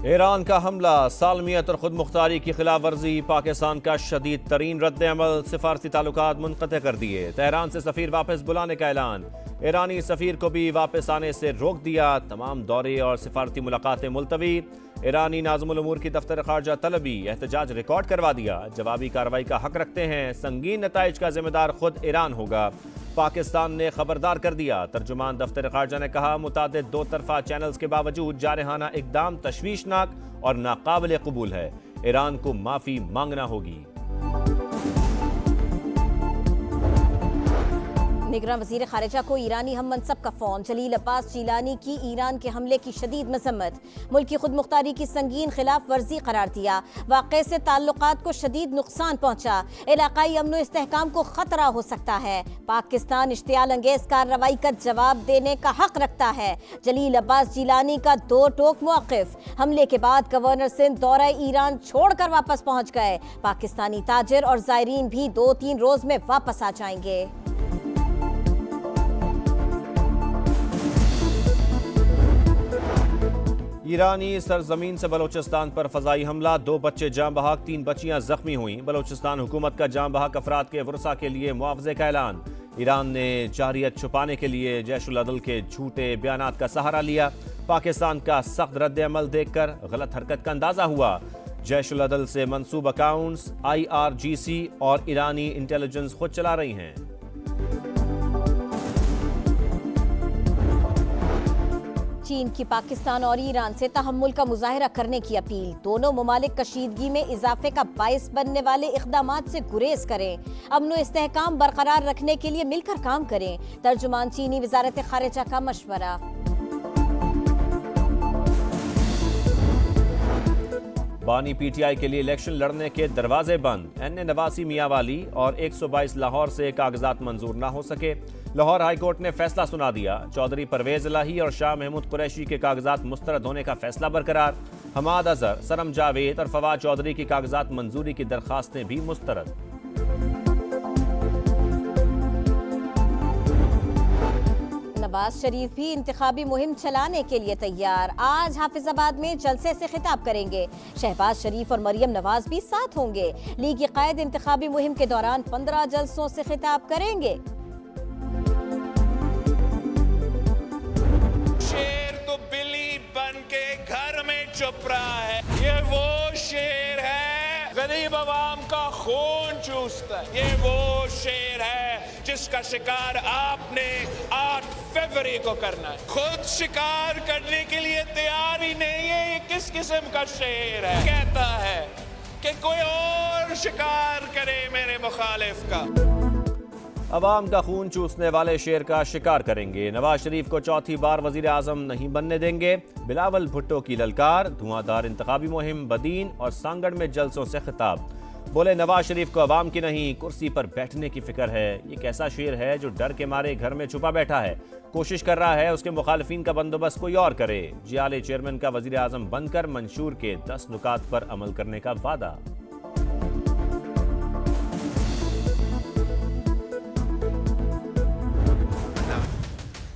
Iran का हमला, सालमियत और खुद मुख्तारी की खिलाफ वर्जी, पाकिस्तान का शदीद तरीन रद्द अमल, सिफारती ताल्लुकात मुनक़ते कर दिए। तेहरान से सफ़ीर वापस बुलाने का ऐलान, ईरानी सफ़ीर को भी वापस आने से रोक दिया। तमाम दौरे और सिफारती मुलाकातें मुलतवी। ईरानी नाज़िमुल उमूर की दफ्तर ख़ारजा तलबी, एहतजाज रिकॉर्ड करवा दिया। जवाबी कार्रवाई का हक रखते हैं, संगीन नताइज का जिम्मेदार खुद ईरान होगा। पाकिस्तान ने खबरदार कर दिया। तर्जुमान दफ्तर ख़ारजा ने कहा, मुतादिद दो तरफा चैनल्स के बावजूद जारहाना इकदाम तशवीशनाक और नाकाबिल कबूल है। ईरान को माफ़ी मांगना होगी। निगरान वज़ीर ख़ारिजा को ईरानी हम मनसब का फ़ोन, जलील अब्बास जिलानी की ईरान के हमले की शदीद मज़म्मत, मुल्क की खुद मुख्तारी की संगीन खिलाफ वर्जी करार दिया। वाक़े से ताल्लुकात को शदीद नुकसान पहुँचा, इलाकाई अमन व इस्तेहकाम को ख़तरा हो सकता है। पाकिस्तान इश्तियाल अंगेज़ कार्रवाई का जवाब देने का हक रखता है। जलील अब्बास जिलानी का दो टोक मौक़िफ़, हमले के बाद गवर्नर सिंध दौरा ईरान छोड़कर वापस पहुँच गए। पाकिस्तानी ताजिर और ज़ायरीन भी 2-3 रोज़ में वापस आ जाएंगे। ईरानी सरजमीन से बलोचिस्तान पर फजाई हमला, 2 बच्चे जाँ बहक, 3 बच्चियां जख्मी हुईं। बलोचिस्तान हुकूमत का जाँ बहक अफराद के वरसा के लिए मुआवजे का ऐलान। ईरान ने जारियत छुपाने के लिए जैश उल अदल के झूठे बयानात का सहारा लिया। पाकिस्तान का सख्त रद्द अमल देखकर गलत हरकत का अंदाजा हुआ। जैश उल अदल से मंसूब अकाउंट्स IRGC और ईरानी इंटेलिजेंस खुद चला रही हैं। चीन की पाकिस्तान और ईरान से तहम्मुल का मुजाहरा करने की अपील, दोनों ममालिक कशीदगी में इजाफे का बाइस बनने वाले इक़दामात से गुरेज करें, अमन व इस्तेहकाम बरकरार रखने के लिए मिलकर काम करें। तर्जुमान चीनी वज़ारत ख़ारिजा का मशवरा। बानी PTI के लिए इलेक्शन लड़ने के दरवाजे बंद, NA नवासी मियांवाली और 122 लाहौर से कागजात मंजूर ना हो सके। लाहौर हाई कोर्ट ने फैसला सुना दिया। चौधरी परवेज इलाही और शाह महमूद कुरैशी के कागजात मुस्तरद होने का फैसला बरकरार। हमाद अजहर, सरम जावेद और फवाद चौधरी की कागजात मंजूरी की दरखास्तें भी मुस्तरद। नवाज शरीफ भी इंतखाबी मुहिम चलाने के लिए तैयार, आज हाफिजाबाद में जलसे से खिताब करेंगे। शहबाज शरीफ और मरियम नवाज भी साथ होंगे। लीगी कायद इंतखाबी मुहिम के दौरान 15 जलसों से खिताब करेंगे। शेर तो बिल्ली बन के घर में चुप रहा है, ये वो शेर है गरीब आवाम का खून चूसता है। ये वो शेर है जिसका शिकार आपने 8 फरवरी को करना है। खुद शिकार करने के लिए तैयार ही नहीं है। ये किस किस्म का शेर है? कहता है कि कोई और शिकार करे मेरे मुखालिफ का। अवाम का खून चूसने वाले शेर का शिकार करेंगे। नवाज शरीफ को चौथी बार वजीर आजम नहीं बनने देंगे। बिलावल भुट्टो की ललकार, धुआंधार इंतखाबी मुहिम, बदीन और सांगड़ में जलसों से खिताब। बोले, नवाज शरीफ को अवाम की नहीं कुर्सी पर बैठने की फिक्र है। ये कैसा शेर है जो डर के मारे घर में छुपा बैठा है, कोशिश कर रहा है उसके मुखालिफिन का बंदोबस्त कोई और करे। जियाले चेयरमैन का वजीर आजम बनकर मंशूर के 10 नुकात पर अमल करने का वादा।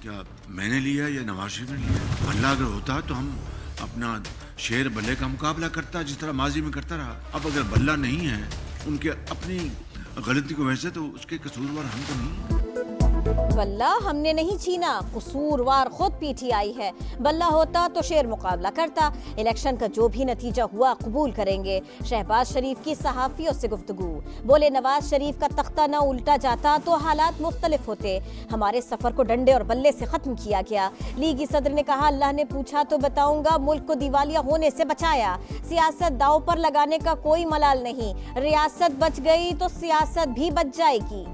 क्या मैंने लिया या नवाज शरीफ ने लिया? अल्लाह अगर होता तो हम अपना शेर बल्ले का मुकाबला करता जिस तरह माजी में करता रहा। अब अगर बल्ला नहीं है, उनके अपनी गलती को वैसे, तो उसके कसूरवार हम तो नहीं। बल्ला हमने नहीं छीना, कसूरवार खुद PTI है। बल्ला होता तो शेर मुकाबला करता। इलेक्शन का जो भी नतीजा हुआ कबूल करेंगे। शहबाज शरीफ की सहाफियों से गुफ्तगू, बोले, नवाज शरीफ का तख्ता न उल्टा जाता तो हालात मुख्तलिफ होते। हमारे सफर को डंडे और बल्ले से खत्म किया गया। लीगी सदर ने कहा, अल्लाह ने पूछा तो बताऊंगा, मुल्क को दिवालिया होने से बचाया। सियासत दाव पर लगाने का कोई मलाल नहीं। रियासत बच गई तो सियासत भी बच जाएगी।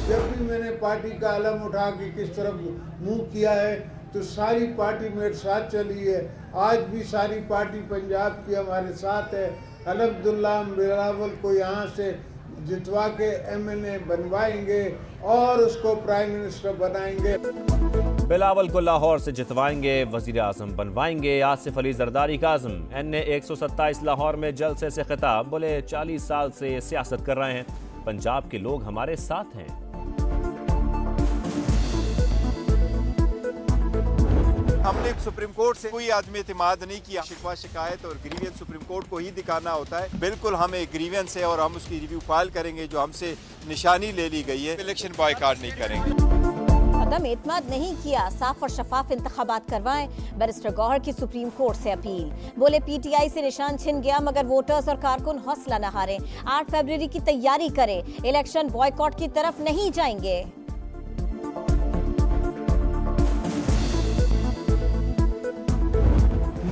जब भी मैंने पार्टी का अलम उठा के किस तरफ मुंह किया है तो सारी पार्टी मेरे साथ चली है। आज भी सारी पार्टी पंजाब की हमारे साथ है। अल्हम्दुलिल्लाह हम बिलावल को यहाँ से जितवा के MNA बनवाएंगे और उसको प्राइम मिनिस्टर बनाएंगे। बिलावल को लाहौर से जितवाएंगे, वजीर आजम बनवाएंगे। आसिफ अली जरदारी का आज़म, NA 127 लाहौर में जलसे से खिताब। बोले, 40 साल से सियासत कर रहे हैं, पंजाब के लोग हमारे साथ हैं। हमने सुप्रीम कोर्ट से कोई आदमी एतमाद नहीं किया। शिकवा शिकायत और ग्रीवियंस सुप्रीम कोर्ट को ही दिखाना होता है। बिल्कुल हमें ग्रीवियंस है और हम उसकी रिव्यू फाइल करेंगे। जो हमसे निशानी ले ली गई है, इलेक्शन बॉयकॉट नहीं करेंगे। अदम एतमाद नहीं किया, साफ और शफाफ इंतखाबात करवाएं। बैरिस्टर गौहर की सुप्रीम कोर्ट से अपील। बोले पीटीआई से निशान छिन गया मगर वोटर्स और कारकुन हौसला न हारें। 8 फरवरी की तैयारी करें, इलेक्शन बॉयकॉट की तरफ नहीं जाएंगे।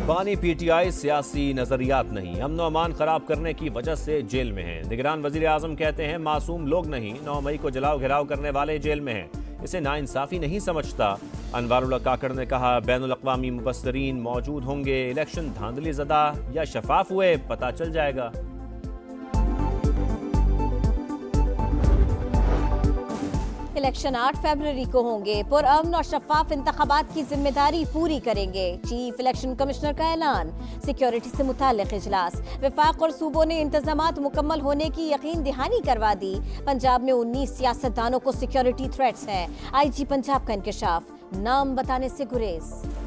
बानी पीटीआई सियासी नजरियात नहीं, अमन अमान खराब करने की वजह से जेल में हैं। निगरान वजीर आजम कहते हैं मासूम लोग नहीं, 9 मई को जलाओ घिराव करने वाले जेल में हैं। इसे नाइंसाफी नहीं समझता। अनवारुल्ला काकड़ ने कहा बैनुल अक़वामी मुबस्सिरीन मौजूद होंगे। इलेक्शन धांधली ज़दा या शफाफ हुए पता चल जाएगा। इलेक्शन 8 फरवरी को होंगे। पुरअमन और शफाफ इंतखाबात की जिम्मेदारी पूरी करेंगे। चीफ इलेक्शन कमिश्नर का ऐलान। सिक्योरिटी से मुताल्लिक इजलास। वफाक और सूबों ने इंतजामात मुकम्मल होने की यकीन दहानी करवा दी। पंजाब में 19 सियासतदानों को सिक्योरिटी थ्रेट्स हैं। IG पंजाब का इंकशाफ, नाम बताने से गुरेज।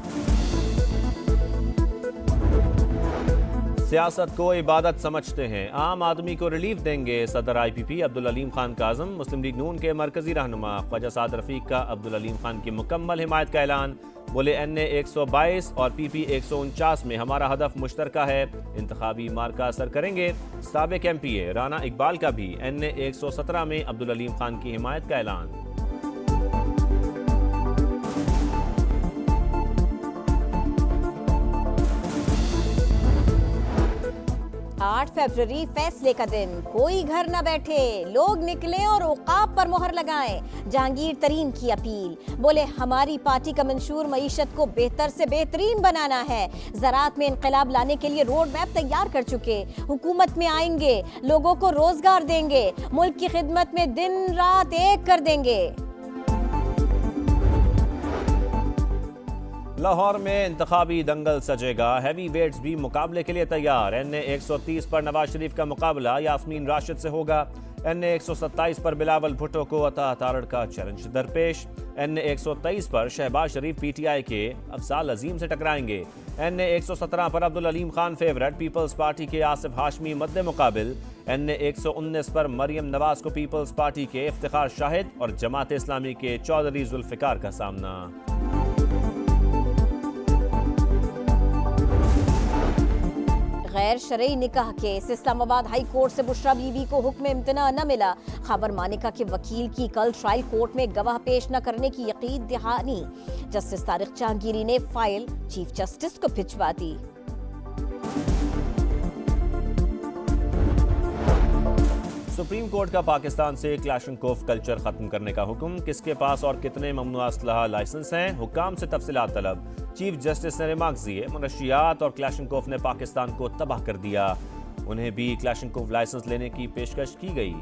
सियासत को इबादत समझते हैं, आम आदमी को रिलीफ देंगे। सदर IPP अब्दुल अलीम खान काज़म। मुस्लिम लीग नून के मरकजी रहनुमा ख्वाजा साद रफीक का अब्दुल अलीम खान की मुकम्मल हिमायत का ऐलान। बोले NA 122 और PP 149 में हमारा हदफ मुश्तरका है, इंतखाबी मार्का असर करेंगे। साबिक MPA राना इकबाल का भी NA 117 में अब्दुल अलीम खान की हिमायत का ऐलान। 8 फरवरी फैसले का दिन। कोई घर न बैठे, लोग निकलें और औकाफ पर मोहर लगाएं। जहांगीर तरीन की अपील। बोले हमारी पार्टी का मंशूर मईशत को बेहतर से बेहतरीन बनाना है। ज़राअत में इनकलाब लाने के लिए रोड मैप तैयार कर चुके। हुकूमत में आएंगे, लोगों को रोजगार देंगे, मुल्क की खिदमत में दिन रात एक कर देंगे। लाहौर में इंतखाबी दंगल सजेगा। हैवी वेट्स भी मुकाबले के लिए तैयार। NA 130 पर नवाज शरीफ का मुकाबला यास्मीन राशिद से होगा। NA 127 पर बिलावल भुट्टो को अता तारड़ का चैलेंज दरपेश। NA 123 पर शहबाज शरीफ PTI के अफसाल अजीम से टकराएंगे। NA 117 पर Abdul Aleem Khan favourite, peoples party के आसिफ हाशमी मद्दे मुकाबिल। NA 119 पर मरियम नवाज को पीपल्स पार्टी के इफ्तिखार शाहिद और जमात इस्लामी के चौधरी जुल्फिकार का सामना। गैर शरई निकाह केस। इस्लामाबाद हाई कोर्ट से बुशरा बीवी को हुक्म इम्तना न मिला। खबर मानिका के वकील की कल ट्रायल कोर्ट में गवाह पेश न करने की यकीन दहानी। जस्टिस तारिक जहांगीरी ने फाइल चीफ जस्टिस को भिजवा दी। सुप्रीम कोर्ट का पाकिस्तान से क्लैशनकोफ कल्चर खत्म करने का हुक्म। किसके पास और कितने ममनुआ असलहा लाइसेंस हैं, हुक्काम से तफसीलात तलब। चीफ जस्टिस ने रिमार्क दिए, मनशियात और क्लैशनकोफ ने पाकिस्तान को तबाह कर दिया। उन्हें भी क्लैशनकोफ लाइसेंस लेने की पेशकश की गई।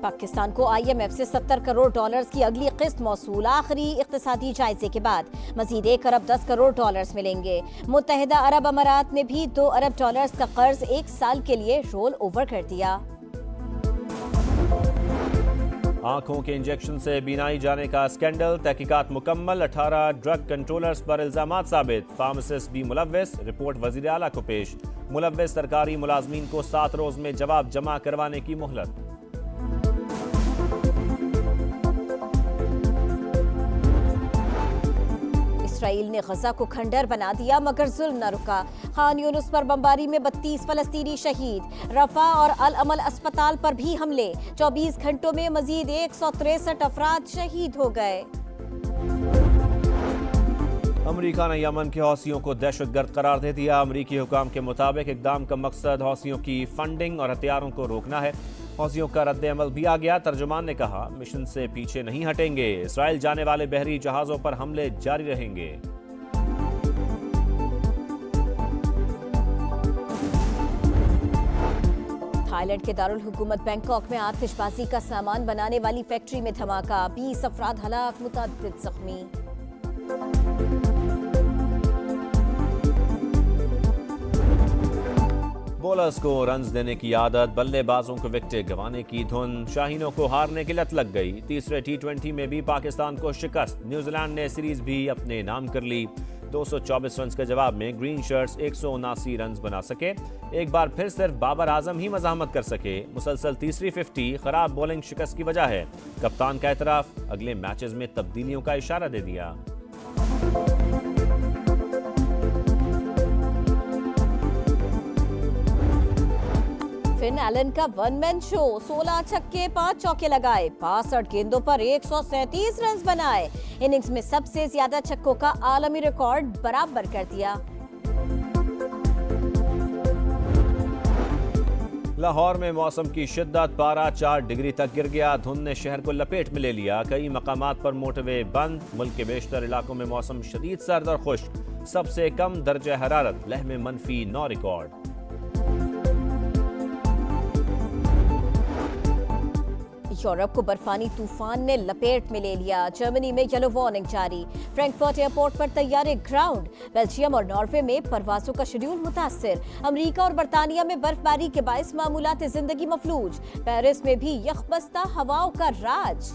पाकिस्तान को IMF से $70 करोड़ की अगली किस्त मौसूल। आखिरी इक्तिसादी जायजे के बाद मजीद $1 अरब 10 करोड़ मिलेंगे। मुत्तहिदा अरब अमारात ने भी $2 अरब का कर्ज 1 साल के लिए रोल ओवर कर दिया। आंखों के इंजेक्शन से बीनाई जाने का स्कैंडल। तहकीकात मुकम्मल। 18 ड्रग कंट्रोलर्स पर इल्जामात साबित। फार्मासिस्ट भी मुलव्वस। रिपोर्ट वजीर आला को पेश। मुलव्वस सरकारी मुलाजमीन को 7 रोज में जवाब जमा करवाने की मोहलत। इसराइल ने गजा को खंडर बना दिया मगर जुल्म न रुका। खान यूनुस पर बमबारी में 32 फलस्तीनी शहीद। रफा और अल अमल अस्पताल पर भी हमले। 24 घंटों में मजीद 163 अफराद शहीद हो गए। अमेरिका ने यमन के हौसियों को दहशतगर्द करार दे दिया। अमेरिकी हुकाम के मुताबिक इकदाम का मकसद हौसियों की फंडिंग और हथियारों को रोकना है। हौसियों का रद्द अमल भी आ गया। तर्जुमान ने कहा मिशन से पीछे नहीं हटेंगे। इसराइल जाने वाले बहरी जहाजों पर हमले जारी रहेंगे। थाईलैंड के दारुल हुकूमत बैंकॉक में आतिशबाजी का सामान बनाने वाली फैक्ट्री में धमाका। 20 अफराद हलाक, मुतअद्दिद जख्मी। बॉलर्स को रन्स देने की आदत, बल्लेबाजों को विकेटें गंवाने की धुन, शाहीनों को हारने की लत लग गई। तीसरे T20 में भी पाकिस्तान को शिकस्त, न्यूजीलैंड ने सीरीज भी अपने नाम कर ली। 224 रन के जवाब में ग्रीन शर्ट्स 179 रन बना सके। एक बार फिर सिर्फ बाबर आजम ही मज़ाहमत कर सके। मुसलसल तीसरी 50 खराब बॉलिंग शिकस्त की वजह है। कप्तान का एतराफ, अगले मैचेस में तब्दीलियों का इशारा दे दिया। फिन एलन का वन मैन शो, 16 छक्के 5 चौके लगाए, 62 गेंदों पर 137 रन बनाए। इनिंग्स में सबसे ज्यादा छक्कों का आलमी रिकॉर्ड बराबर कर दिया। लाहौर में मौसम की शिद्दत, पारा 4 डिग्री तक गिर गया। धुंध ने शहर को लपेट में ले लिया। कई मकामात पर मोटरवे बंद। मुल्क के बेशतर इलाकों में मौसम शदीद सर्द और खुश्क। सबसे कम दर्जा हरारत लह में -9 रिकॉर्ड। यूरोप को बर्फानी तूफान ने लपेट में ले लिया। जर्मनी में येलो वार्निंग जारी। फ्रैंकफर्ट एयरपोर्ट पर तैयारे ग्राउंड। बेल्जियम और नॉर्वे में परवाजों का शेड्यूल मुतासिर। अमेरिका और बर्तानिया में बर्फबारी के बायस मामूलात जिंदगी मफलूज। पेरिस में भी यखबस्ता हवाओं का राज।